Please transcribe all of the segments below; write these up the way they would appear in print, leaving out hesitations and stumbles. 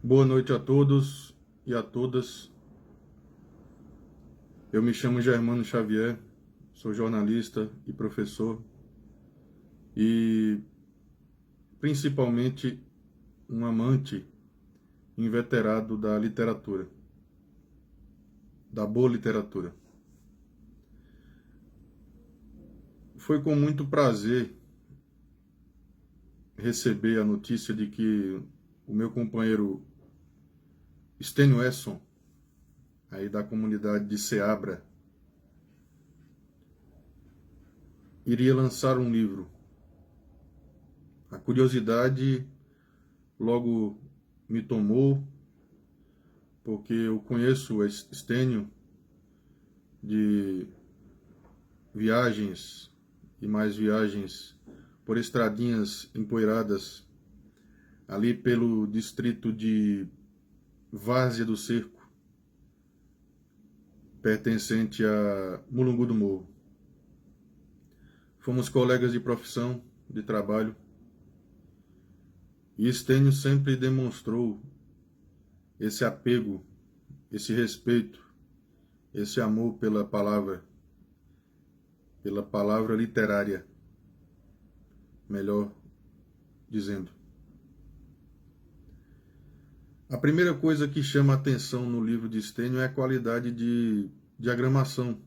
Boa noite a todos e a todas. Eu me chamo Germano Xavier, sou jornalista e professor e principalmente um amante inveterado da literatura, da boa literatura. Foi com muito prazer receber a notícia de que o meu companheiro Stênio Esson, aí da comunidade de Ceabra, iria lançar um livro. A curiosidade logo me tomou, porque eu conheço o Stênio de viagens e mais viagens por estradinhas empoeiradas ali pelo distrito de Várzea do Cerco, pertencente a Mulungu do Morro. Fomos colegas de profissão, de trabalho, e Stênio sempre demonstrou esse apego, esse respeito, esse amor pela palavra literária, melhor dizendo. A primeira coisa que chama a atenção no livro de Stênio é a qualidade de diagramação,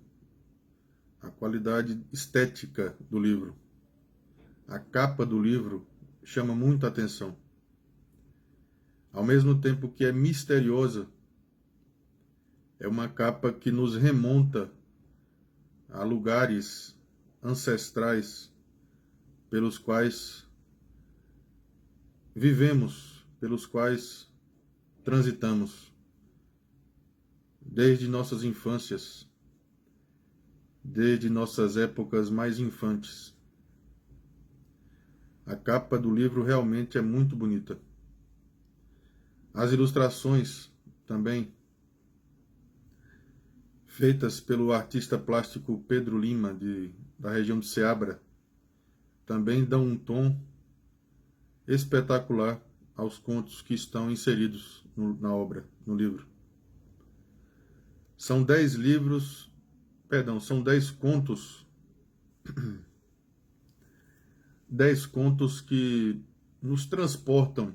a qualidade estética do livro. A capa do livro chama muita atenção. Ao mesmo tempo que é misteriosa, é uma capa que nos remonta a lugares ancestrais pelos quais vivemos, pelos quais transitamos, desde nossas infâncias, desde nossas épocas mais infantes. A capa do livro realmente é muito bonita. As ilustrações também, feitas pelo artista plástico Pedro Lima, da região de Ceabra, também dão um tom espetacular aos contos que estão inseridos na obra, no livro. São 10 contos, 10 contos que nos transportam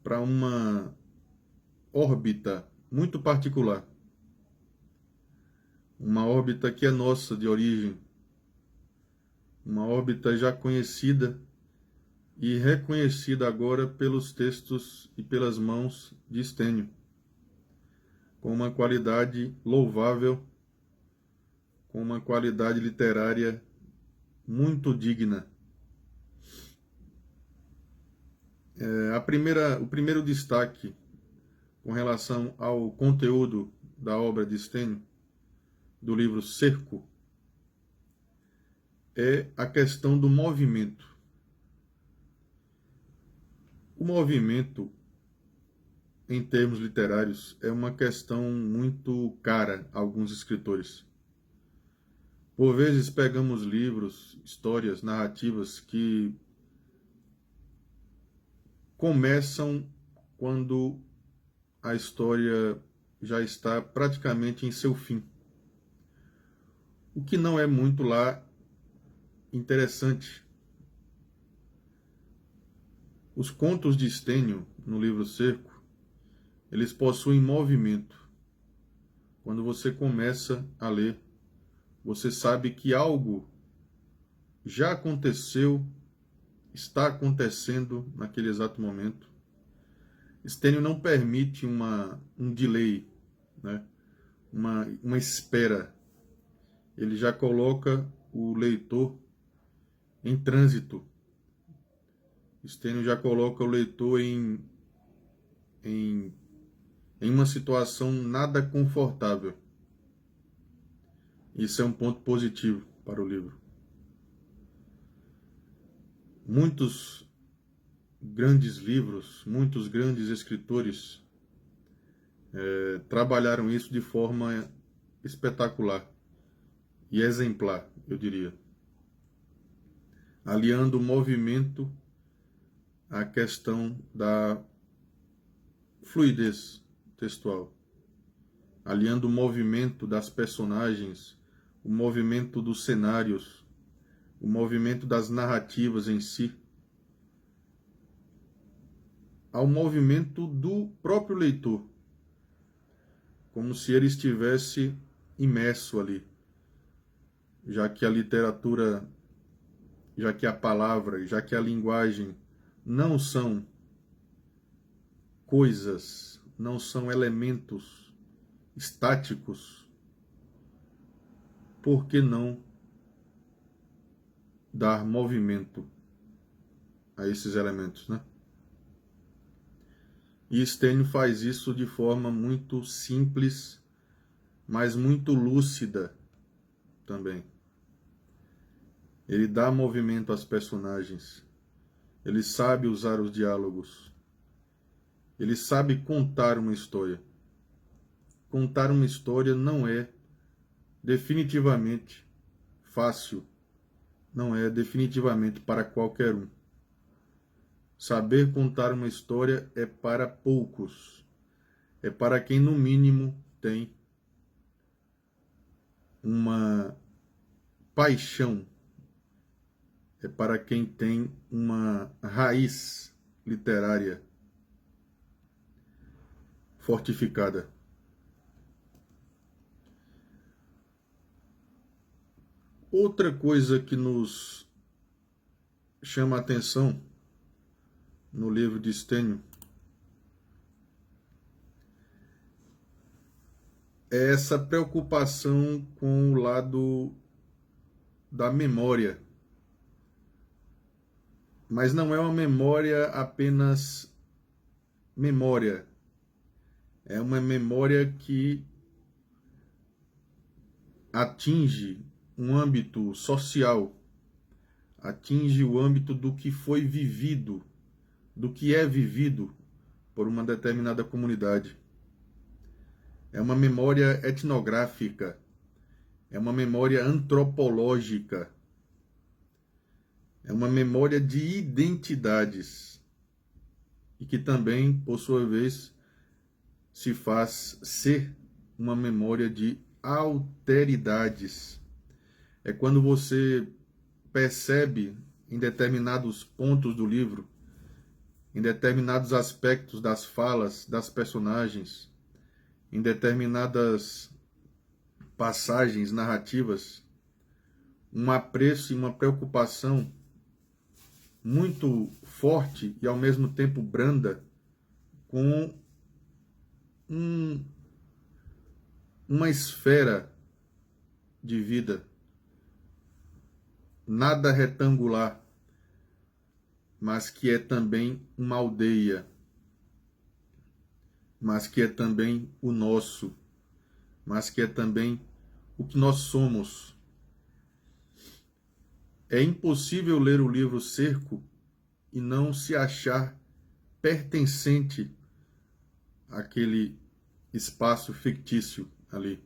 para uma órbita muito particular. Uma órbita que é nossa, de origem. Uma órbita já conhecida e reconhecida agora pelos textos e pelas mãos de Stênio, com uma qualidade louvável, com uma qualidade literária muito digna. O primeiro destaque com relação ao conteúdo da obra de Stênio, do livro Cerco, é a questão do movimento. O movimento, em termos literários, é uma questão muito cara a alguns escritores. Por vezes pegamos livros, histórias, narrativas que começam quando a história já está praticamente em seu fim. O que não é muito lá interessante. Os contos de Stênio, no livro Cerco, eles possuem movimento. Quando você começa a ler, você sabe que algo já aconteceu, está acontecendo naquele exato momento. Stênio não permite um delay, né? uma espera. Ele já coloca o leitor em trânsito. Stênio já coloca o leitor em uma situação nada confortável. Isso é um ponto positivo para o livro. Muitos grandes livros, muitos grandes escritores trabalharam isso de forma espetacular e exemplar, eu diria. Aliando o movimento à questão da fluidez textual, aliando o movimento das personagens, o movimento dos cenários, o movimento das narrativas em si, ao movimento do próprio leitor, como se ele estivesse imerso ali, já que a literatura, já que a palavra, já que a linguagem não são coisas, não são elementos estáticos, por que não dar movimento a esses elementos, né? E Stênio faz isso de forma muito simples, mas muito lúcida também. Ele dá movimento às personagens. Ele sabe usar os diálogos. Ele sabe contar uma história. Contar uma história não é definitivamente fácil. Não é definitivamente para qualquer um. Saber contar uma história é para poucos. É para quem, no mínimo, tem uma paixão. É para quem tem uma raiz literária fortificada. Outra coisa que nos chama a atenção no livro de Stênio é essa preocupação com o lado da memória. Mas não é uma memória apenas memória. É uma memória que atinge um âmbito social, atinge o âmbito do que foi vivido, do que é vivido por uma determinada comunidade. É uma memória etnográfica, é uma memória antropológica, é uma memória de identidades e que também, por sua vez, se faz ser uma memória de alteridades. É quando você percebe em determinados pontos do livro, em determinados aspectos das falas das personagens, em determinadas passagens narrativas, um apreço e uma preocupação muito forte e ao mesmo tempo branda com uma esfera de vida, nada retangular, mas que é também uma aldeia, mas que é também o nosso, mas que é também o que nós somos. É impossível ler o livro Cerco e não se achar pertencente àquele espaço fictício ali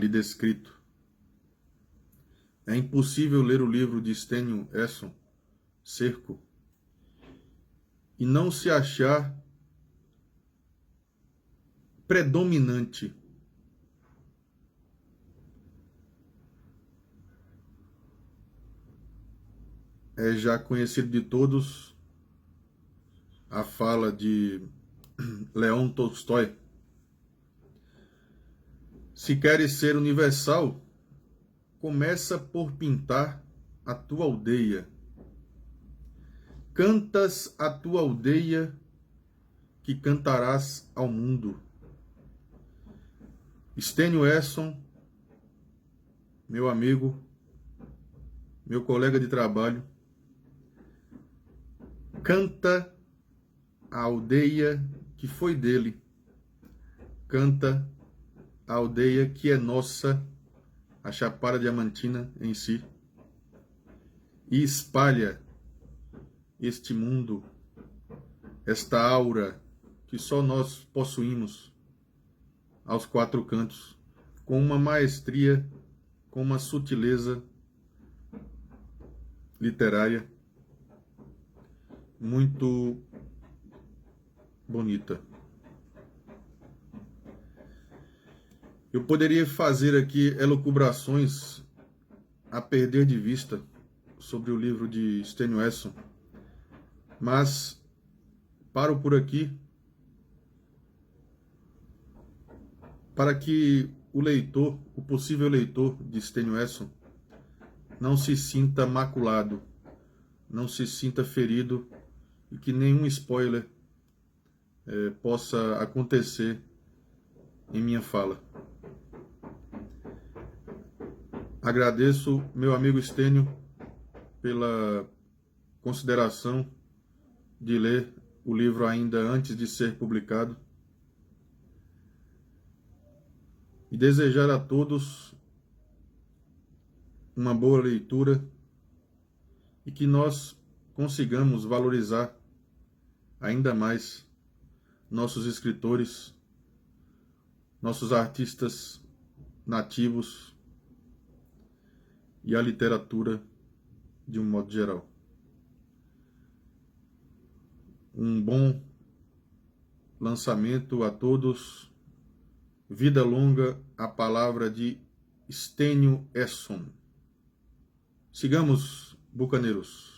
descrito. É impossível ler o livro de Stênio Esson, Cerco, e não se achar predominante é já conhecido de todos a fala de Leon Tolstói. Se queres ser universal, começa por pintar a tua aldeia. Cantas a tua aldeia, que cantarás ao mundo. Stênio Esson, meu amigo, meu colega de trabalho, canta a aldeia que foi dele, canta a aldeia que é nossa, a Chapada Diamantina em si, e espalha este mundo, esta aura que só nós possuímos aos quatro cantos, com uma maestria, com uma sutileza literária muito bonita. Eu poderia fazer aqui elucubrações a perder de vista sobre o livro de Stênio Wesson, mas paro por aqui para que o leitor, o possível leitor de Stênio Wesson, não se sinta maculado, não se sinta ferido e que nenhum spoiler possa acontecer em minha fala. Agradeço, meu amigo Stênio, pela consideração de ler o livro ainda antes de ser publicado. E desejar a todos uma boa leitura e que nós consigamos valorizar ainda mais nossos escritores, nossos artistas nativos e a literatura de um modo geral. Um bom lançamento a todos. Vida longa a palavra de Stênio Wesson. Sigamos, bucaneiros.